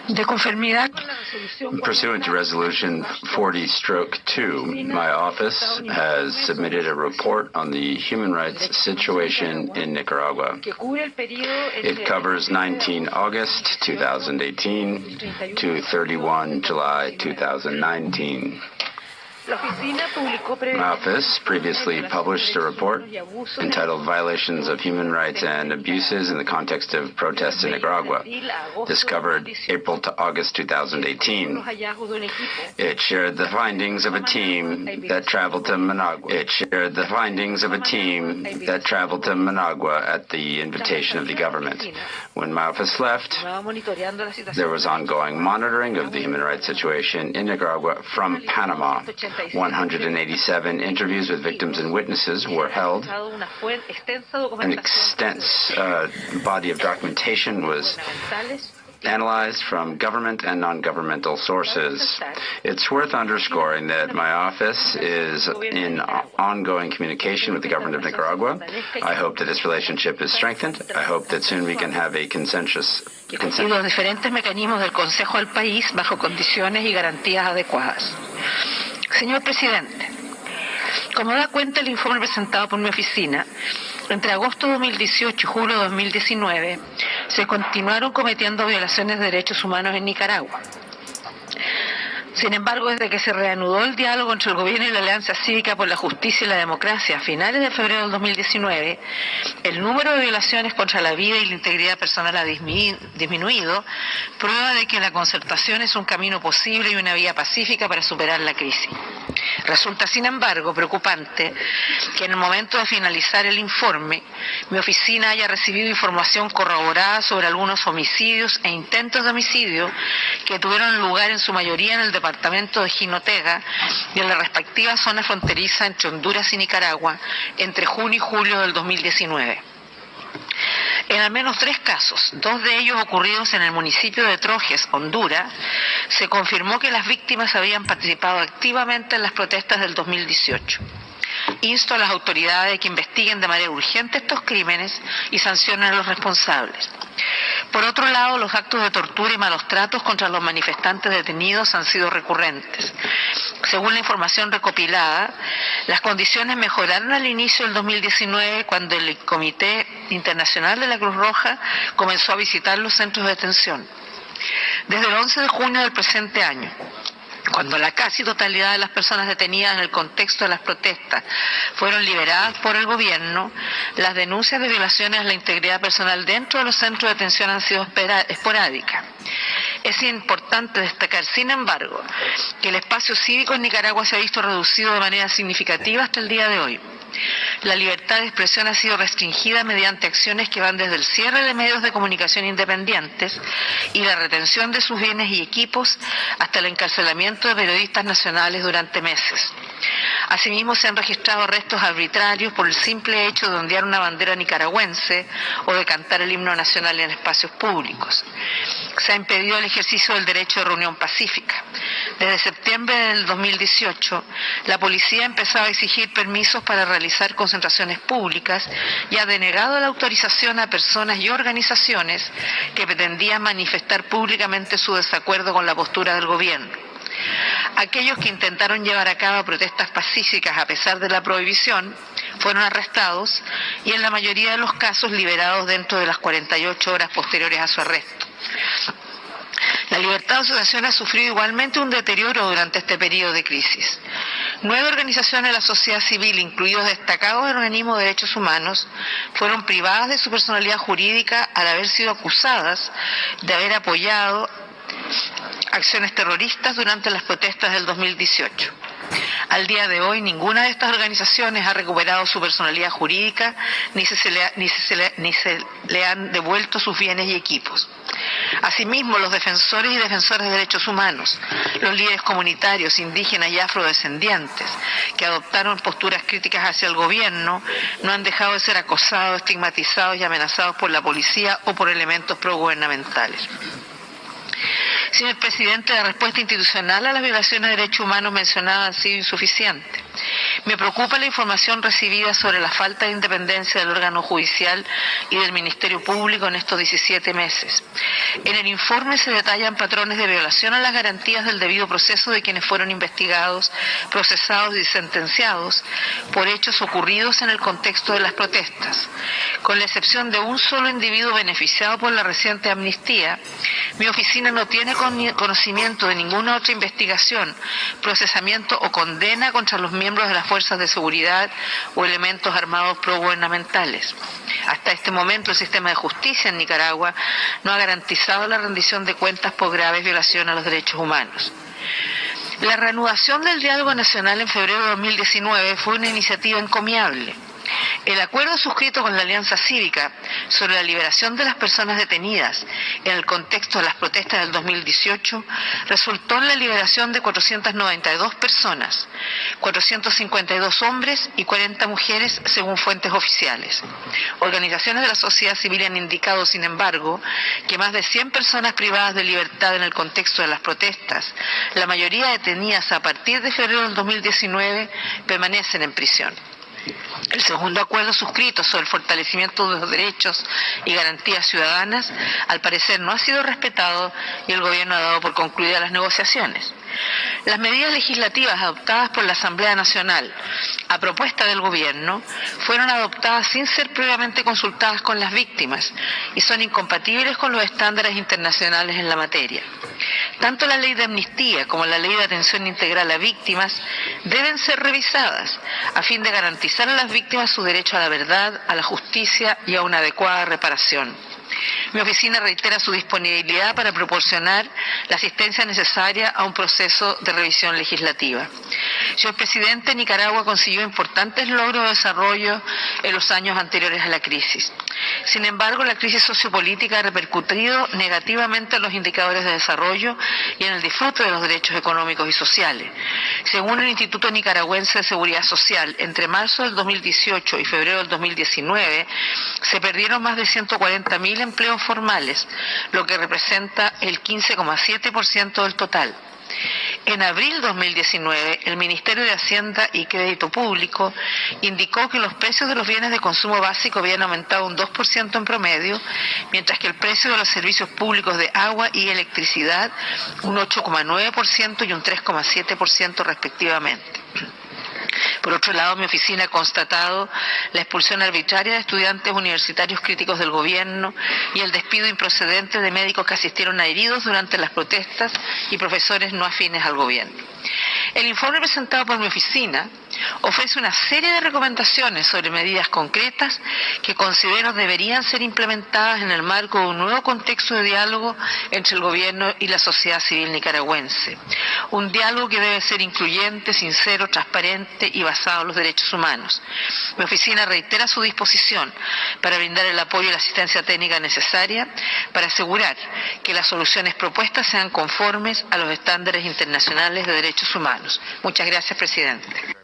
De conformidad Pursuant to Resolution 40-2, my office has submitted a report on the human rights situation in Nicaragua. It covers 19 August 2018 to 31 July 2019. My office previously published a report entitled Violations of Human Rights and Abuses in the Context of Protests in Nicaragua. This covered April to August 2018. It shared the findings of a team that traveled to Managua. At the invitation of the government. When my office left, there was ongoing monitoring of the human rights situation in Nicaragua from Panama. 187 interviews with victims and witnesses were held. An extensive body of documentation was analyzed from government and non-governmental sources. It's worth underscoring that my office is in ongoing communication with the government of Nicaragua. I hope that this relationship is strengthened. I hope that soon we can have a consensus. Y los diferentes mecanismos del Consejo al país bajo condiciones y garantías adecuadas. Señor presidente, como da cuenta el informe presentado por mi oficina, entre agosto de 2018 y julio de 2019 se continuaron cometiendo violaciones de derechos humanos en Nicaragua. Sin embargo, desde que se reanudó el diálogo entre el gobierno y la Alianza Cívica por la Justicia y la Democracia a finales de febrero del 2019, el número de violaciones contra la vida y la integridad personal ha disminuido, prueba de que la concertación es un camino posible y una vía pacífica para superar la crisis. Resulta, sin embargo, preocupante que en el momento de finalizar el informe, mi oficina haya recibido información corroborada sobre algunos homicidios e intentos de homicidio que tuvieron lugar en su mayoría en el departamento de Jinotega y en la respectiva zona fronteriza entre Honduras y Nicaragua entre junio y julio del 2019. En al menos 3 casos, 2 de ellos ocurridos en el municipio de Trojes, Honduras, se confirmó que las víctimas habían participado activamente en las protestas del 2018. Insto a las autoridades a que investiguen de manera urgente estos crímenes y sancionen a los responsables. Por otro lado, los actos de tortura y malos tratos contra los manifestantes detenidos han sido recurrentes. Según la información recopilada, las condiciones mejoraron al inicio del 2019 cuando el Comité Internacional de la Cruz Roja comenzó a visitar los centros de detención. Desde el 11 de junio del presente año, cuando la casi totalidad de las personas detenidas en el contexto de las protestas fueron liberadas por el gobierno, las denuncias de violaciones a la integridad personal dentro de los centros de detención han sido esporádicas. Es importante destacar, sin embargo, que el espacio cívico en Nicaragua se ha visto reducido de manera significativa hasta el día de hoy. La libertad de expresión ha sido restringida mediante acciones que van desde el cierre de medios de comunicación independientes y la retención de sus bienes y equipos hasta el encarcelamiento de periodistas nacionales durante meses. Asimismo, se han registrado arrestos arbitrarios por el simple hecho de ondear una bandera nicaragüense o de cantar el himno nacional en espacios públicos. Se ha impedido el ejercicio del derecho de reunión pacífica. Desde septiembre del 2018, la policía ha empezado a exigir permisos para realizar concentraciones públicas y ha denegado la autorización a personas y organizaciones que pretendían manifestar públicamente su desacuerdo con la postura del gobierno. Aquellos que intentaron llevar a cabo protestas pacíficas a pesar de la prohibición fueron arrestados y en la mayoría de los casos liberados dentro de las 48 horas posteriores a su arresto. La libertad de asociación ha sufrido igualmente un deterioro durante este periodo de crisis. 9 organizaciones de la sociedad civil, incluidos destacados organismos de derechos humanos, fueron privadas de su personalidad jurídica al haber sido acusadas de haber apoyado acciones terroristas durante las protestas del 2018. Al día de hoy, ninguna de estas organizaciones ha recuperado su personalidad jurídica ni se le han devuelto sus bienes y equipos. Asimismo, los defensores y defensoras de derechos humanos, los líderes comunitarios, indígenas y afrodescendientes que adoptaron posturas críticas hacia el gobierno no han dejado de ser acosados, estigmatizados y amenazados por la policía o por elementos progubernamentales. Señor presidente, la respuesta institucional a las violaciones de derechos humanos mencionadas ha sido insuficiente. Me preocupa la información recibida sobre la falta de independencia del órgano judicial y del Ministerio Público en estos 17 meses. En el informe se detallan patrones de violación a las garantías del debido proceso de quienes fueron investigados, procesados y sentenciados por hechos ocurridos en el contexto de las protestas. Con la excepción de un solo individuo beneficiado por la reciente amnistía, mi oficina no tiene conocimiento de ninguna otra investigación, procesamiento o condena contra los miembros de las fuerzas de seguridad o elementos armados progubernamentales. Hasta este momento, el sistema de justicia en Nicaragua no ha garantizado la rendición de cuentas por graves violaciones a los derechos humanos. La reanudación del diálogo nacional en febrero de 2019 fue una iniciativa encomiable. El acuerdo suscrito con la Alianza Cívica sobre la liberación de las personas detenidas en el contexto de las protestas del 2018 resultó en la liberación de 492 personas, 452 hombres y 40 mujeres según fuentes oficiales. Organizaciones de la sociedad civil han indicado, sin embargo, que más de 100 personas privadas de libertad en el contexto de las protestas, la mayoría detenidas a partir de febrero del 2019, permanecen en prisión. El segundo acuerdo suscrito sobre el fortalecimiento de los derechos y garantías ciudadanas, al parecer no ha sido respetado y el gobierno ha dado por concluidas las negociaciones. Las medidas legislativas adoptadas por la Asamblea Nacional a propuesta del gobierno fueron adoptadas sin ser previamente consultadas con las víctimas y son incompatibles con los estándares internacionales en la materia. Tanto la ley de amnistía como la ley de atención integral a víctimas deben ser revisadas a fin de garantizar a las víctimas su derecho a la verdad, a la justicia y a una adecuada reparación. Mi oficina reitera su disponibilidad para proporcionar la asistencia necesaria a un proceso de revisión legislativa. Señor presidente, Nicaragua consiguió importantes logros de desarrollo en los años anteriores a la crisis. Sin embargo, la crisis sociopolítica ha repercutido negativamente en los indicadores de desarrollo y en el disfrute de los derechos económicos y sociales. Según el Instituto Nicaragüense de Seguridad Social, entre marzo del 2018 y febrero del 2019 se perdieron más de 140.000 empleos formales, lo que representa el 15,7% del total. En abril de 2019, el Ministerio de Hacienda y Crédito Público indicó que los precios de los bienes de consumo básico habían aumentado un 2% en promedio, mientras que el precio de los servicios públicos de agua y electricidad un 8,9% y un 3,7% respectivamente. Por otro lado, mi oficina ha constatado la expulsión arbitraria de estudiantes universitarios críticos del gobierno y el despido improcedente de médicos que asistieron a heridos durante las protestas y profesores no afines al gobierno. El informe presentado por mi oficina ofrece una serie de recomendaciones sobre medidas concretas que considero deberían ser implementadas en el marco de un nuevo contexto de diálogo entre el gobierno y la sociedad civil nicaragüense. Un diálogo que debe ser incluyente, sincero, transparente y basado en los derechos humanos. Mi oficina reitera su disposición para brindar el apoyo y la asistencia técnica necesaria para asegurar que las soluciones propuestas sean conformes a los estándares internacionales de derechos humanos. Muchas gracias, presidente.